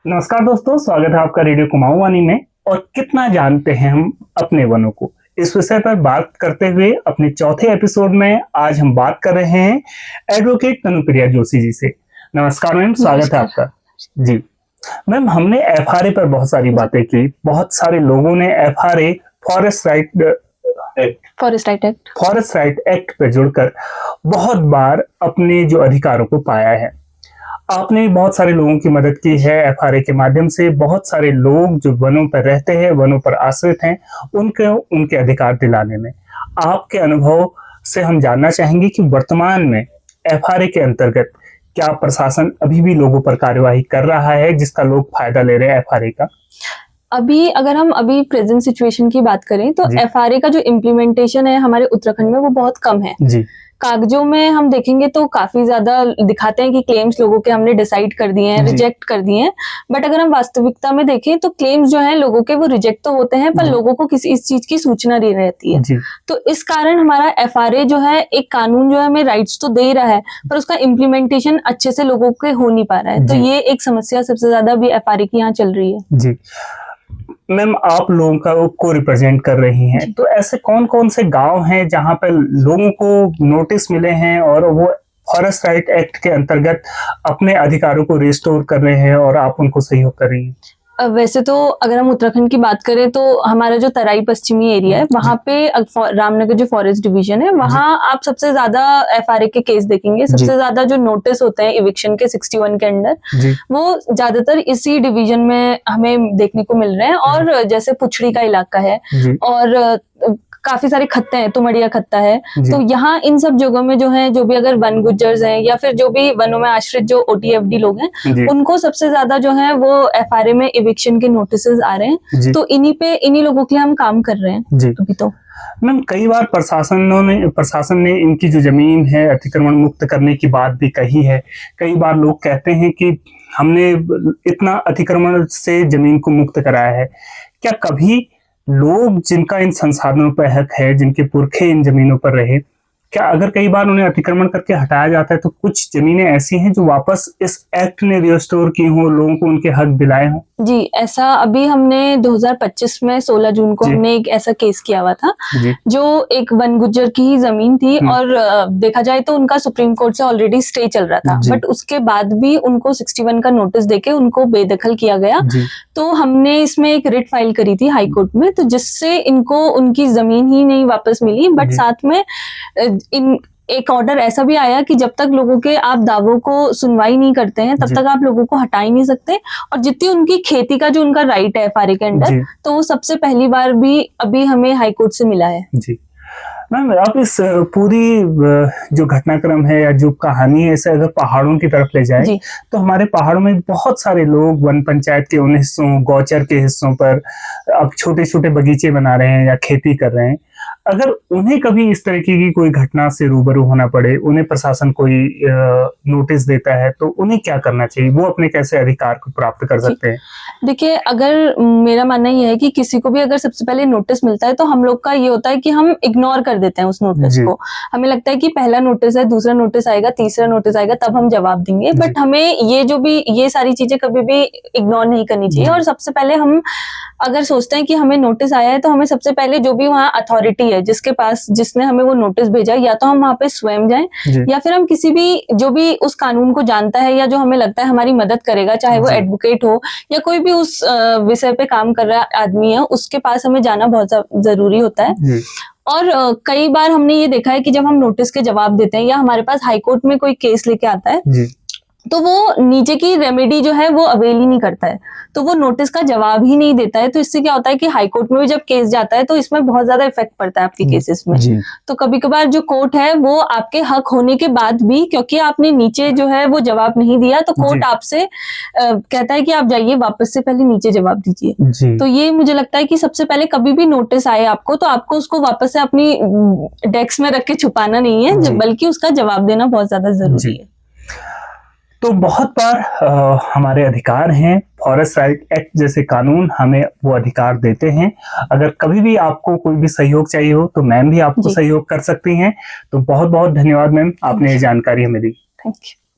नमस्कार दोस्तों, स्वागत है आपका रेडियो कुमाऊं वाणी में। और कितना जानते हैं हम अपने वनों को, इस विषय पर बात करते हुए अपने चौथे एपिसोड में आज हम बात कर रहे हैं एडवोकेट तनुप्रिया जोशी जी से। नमस्कार मैम, स्वागत है आपका। जी मैम, हमने एफआरए पर बहुत सारी बातें की। बहुत सारे लोगों ने एफआरए फॉरेस्ट राइट एक्ट पे जुड़कर बहुत बार अपने जो अधिकारों को पाया है। आपने बहुत सारे लोगों की मदद की है एफआरए के माध्यम से। बहुत सारे लोग जो वनों पर रहते हैं, वनों पर आश्रित हैं, उनके अधिकार दिलाने में आपके अनुभव से हम जानना चाहेंगे कि वर्तमान में एफआरए के अंतर्गत क्या प्रशासन अभी भी लोगों पर कार्यवाही कर रहा है जिसका लोग फायदा ले रहे हैं एफआरए का? अगर हम प्रेजेंट सिचुएशन की बात करें तो एफआरए का जो इम्प्लीमेंटेशन है हमारे उत्तराखंड में वो बहुत कम है जी। कागजों में हम देखेंगे तो काफी ज्यादा दिखाते हैं कि क्लेम्स लोगों के हमने डिसाइड कर दिए हैं, रिजेक्ट कर दिए हैं। बट अगर हम वास्तविकता में देखें तो क्लेम्स जो हैं लोगों के वो रिजेक्ट तो होते हैं, पर लोगों को किसी इस चीज की सूचना नहीं रहती है। तो इस कारण हमारा एफआरए जो है एक कानून जो है हमें राइट्स तो दे रहा है, पर उसका इम्प्लीमेंटेशन अच्छे से लोगों के हो नहीं पा रहा है। तो ये एक समस्या सबसे ज्यादा अभी एफआरए की यहाँ चल रही है जी। मैम, आप लोगों को रिप्रेजेंट कर रही हैं, तो ऐसे कौन कौन से गांव हैं जहां पर लोगों को नोटिस मिले हैं और वो फॉरेस्ट राइट एक्ट के अंतर्गत अपने अधिकारों को रिस्टोर कर रहे हैं और आप उनको सहयोग कर रही हैं? वैसे तो अगर हम उत्तराखंड की बात करें तो हमारा जो तराई पश्चिमी एरिया है वहाँ पे रामनगर जो फॉरेस्ट डिवीजन है वहाँ आप सबसे ज्यादा एफआरए के केस देखेंगे। सबसे ज्यादा जो नोटिस होते हैं इविक्शन के 61 के अंडर वो ज्यादातर इसी डिवीजन में हमें देखने को मिल रहे हैं। और जैसे पुछड़ी का इलाका है और काफी सारे खत्ते हैं, तुमड़िया खत्ता है, तो यहाँ इन सब जगहों में जो है जो भी अगर वन गुज्जर्स हैं या फिर जो भी वनों में आश्रित जो ओटीएफडी लोग हैं उनको सबसे ज्यादा जो है वो एफआरए में इविक्शन के नोटिसेस आ रहे हैं। तो इन्हीं लोगों के लिए हम काम कर रहे हैं अभी तो। मैम, कई बार प्रशासन ने इनकी जो जमीन है अतिक्रमण मुक्त करने की बात भी कही है। कई बार लोग कहते हैं कि हमने इतना अतिक्रमण से जमीन को मुक्त कराया है। क्या कभी लोग जिनका इन संसाधनों पर हक है, जिनके पुरखे इन जमीनों पर रहे, क्या अगर कई बार उन्हें अतिक्रमण करके हटाया जाता है तो कुछ जमीनें ऐसी हैं जो वापस इस एक्ट ने रिस्टोर की हों, लोगों को उनके हक दिलाए हों? जी, ऐसा अभी हमने 2025 में 16 जून को हमने एक ऐसा केस किया हुआ था जो एक वन गुज्जर की ही जमीन थी और देखा जाए तो उनका सुप्रीम कोर्ट से ऑलरेडी स्टे चल रहा था, बट उसके बाद भी उनको 61 का नोटिस देके उनको बेदखल किया गया। तो हमने इसमें एक रिट फाइल करी थी हाई कोर्ट में, तो जिससे इनको उनकी जमीन ही नहीं वापस मिली, बट साथ में एक ऑर्डर ऐसा भी आया कि जब तक लोगों के आप दावों को सुनवाई नहीं करते हैं तब तक आप लोगों को हटा ही नहीं सकते। और जितनी उनकी खेती का जो उनका राइट है एफआरए के अंडर, तो वो सबसे पहली बार भी अभी हमें हाई कोर्ट से मिला है जी। मैम, आप इस पूरी जो घटनाक्रम है या जो कहानी है इसे अगर पहाड़ों की तरफ ले जाए तो हमारे पहाड़ों में बहुत सारे लोग वन पंचायत के उन हिस्सों, गौचर के हिस्सों पर अब छोटे छोटे बगीचे बना रहे हैं या खेती कर रहे हैं। अगर उन्हें कभी इस तरीके की कोई घटना से रूबरू होना पड़े, उन्हें प्रशासन कोई नोटिस देता है, तो उन्हें क्या करना चाहिए? वो अपने कैसे अधिकार को प्राप्त कर सकते हैं? देखिए, अगर मेरा मानना ये है कि किसी को भी अगर सबसे पहले नोटिस मिलता है तो हम लोग का ये होता है कि हम इग्नोर कर देते हैं उस नोटिस को। हमें लगता है कि पहला नोटिस है, दूसरा नोटिस आएगा, तीसरा नोटिस आएगा, तब हम जवाब देंगे। बट हमें ये सारी चीजें कभी भी इग्नोर नहीं करनी चाहिए। और सबसे पहले हम अगर सोचते हैं कि हमें नोटिस आया है तो हमें सबसे पहले जो भी वहाँ अथॉरिटी है जिसने हमें वो नोटिस भेजा, या तो हम वहाँ पे स्वयं जाएं या फिर हम किसी भी जो भी उस कानून को जानता है या जो हमें लगता है हमारी मदद करेगा, चाहे वो एडवोकेट हो या कोई भी उस विषय पे काम कर रहा आदमी है, उसके पास हमें जाना बहुत जरूरी होता है। और कई बार हमने ये देखा है कि जब हम नोटिस के जवाब देते हैं या हमारे पास हाईकोर्ट में कोई केस लेके आता है तो वो नीचे की रेमेडी जो है वो अवेल ही नहीं करता है, तो वो नोटिस का जवाब ही नहीं देता है। तो इससे क्या होता है कि हाई कोर्ट में भी जब केस जाता है तो इसमें बहुत ज्यादा इफेक्ट पड़ता है आपके केसेस में। तो कभी कभार जो कोर्ट है वो आपके हक होने के बाद भी, क्योंकि आपने नीचे जो है वो जवाब नहीं दिया, तो कोर्ट आपसे कहता है कि आप जाइए वापस से पहले नीचे जवाब दीजिए। तो ये मुझे लगता है कि सबसे पहले कभी भी नोटिस आए आपको तो आपको उसको वापस से अपनी डेस्क में रख के छुपाना नहीं है, बल्कि उसका जवाब देना बहुत ज्यादा जरूरी है। तो बहुत बार हमारे अधिकार हैं, फॉरेस्ट राइट एक्ट जैसे कानून हमें वो अधिकार देते हैं। अगर कभी भी आपको कोई भी सहयोग चाहिए हो तो मैम भी आपको सहयोग कर सकती हैं। तो बहुत बहुत धन्यवाद मैम, आपने ये जानकारी हमें दी। Thank you.